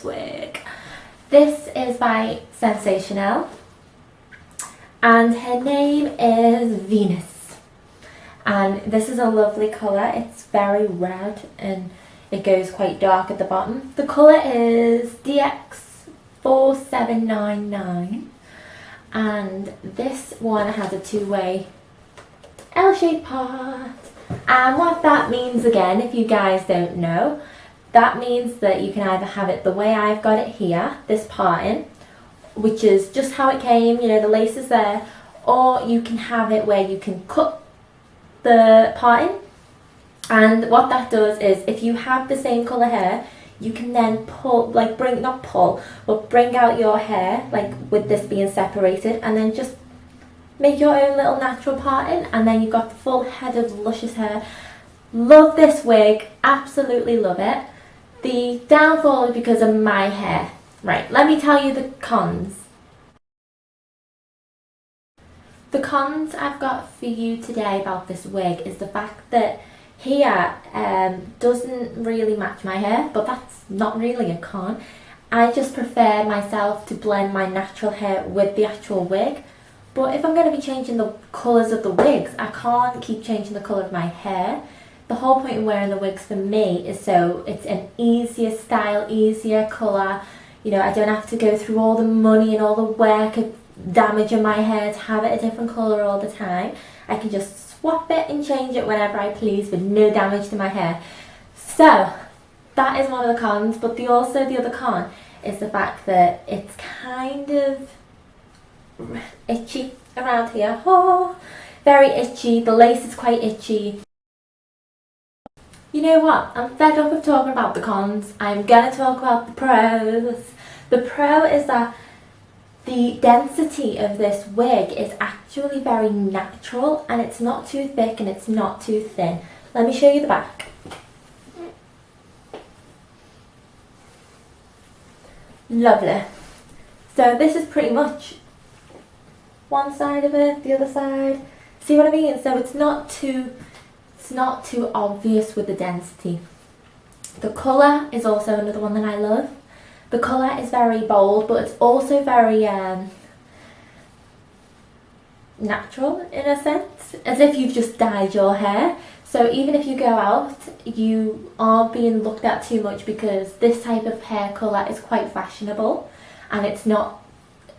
wig. This is by Sensationnel and her name is Venus, and this is a lovely colour. It's very red and it goes quite dark at the bottom. The colour is DX4799 and this one has a two-way L-shaped part. And what that means, again, if you guys don't know, that means that you can either have it the way I've got it here, this parting, which is just how it came, you know, the lace is there, or you can have it where you can cut the parting. And what that does is, if you have the same colour hair, you can then pull, like bring out your hair, like with this being separated, and then just make your own little natural parting, and then you've got the full head of luscious hair. Love this wig, absolutely love it. The downfall is because of my hair. Right, let me tell you the cons. The cons I've got for you today about this wig is the fact that here doesn't really match my hair, but that's not really a con. I just prefer myself to blend my natural hair with the actual wig. But if I'm going to be changing the colours of the wigs, I can't keep changing the colour of my hair. The whole point of wearing the wigs for me is so it's an easier style, easier colour. You know, I don't have to go through all the money and all the work of damaging my hair to have it a different colour all the time. I can just swap it and change it whenever I please with no damage to my hair. So that is one of the cons, but the other con is the fact that it's kind of itchy around here. Oh, very itchy. The lace is quite itchy. You know what? I'm fed up of talking about the cons. I'm gonna talk about the pros. The pro is that the density of this wig is actually very natural, and it's not too thick and it's not too thin. Let me show you the back. Lovely. So this is pretty much one side of it, the other side. See what I mean? So it's not too obvious with the density. The colour is also another one that I love. The colour is very bold, but it's also very natural in a sense, as if you've just dyed your hair. So even if you go out, you aren't being looked at too much, because this type of hair colour is quite fashionable, and it's not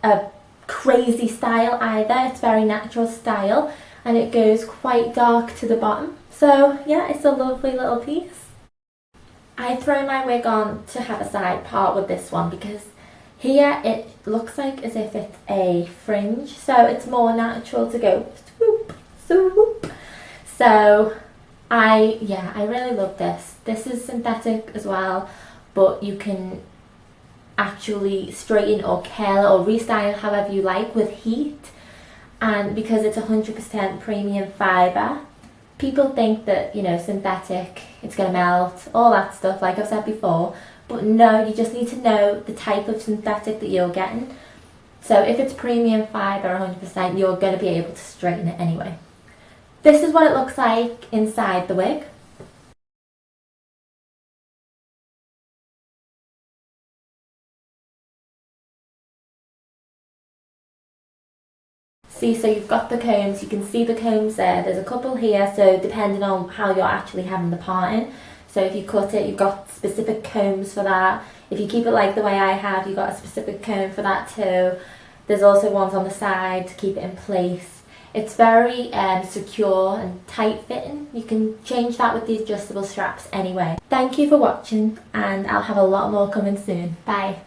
a crazy style either. It's very natural style, and it goes quite dark to the bottom. So yeah, it's a lovely little piece. I throw my wig on to have a side part with this one because here it looks like as if it's a fringe, so it's more natural to go swoop, swoop. So I really love this. This is synthetic as well, but you can actually straighten or curl or restyle however you like with heat. And because it's 100% premium fibre, people think that, you know, synthetic, it's going to melt, all that stuff, like I've said before. But no, you just need to know the type of synthetic that you're getting. So if it's premium fibre 100%, you're going to be able to straighten it anyway. This is what it looks like inside the wig. See, so you've got the combs, you can see the combs there. There's a couple here, so depending on how you're actually having the parting. So if you cut it, you've got specific combs for that. If you keep it like the way I have, you've got a specific comb for that too. There's also ones on the side to keep it in place. It's very secure and tight fitting. You can change that with the adjustable straps anyway. Thank you for watching, and I'll have a lot more coming soon. Bye.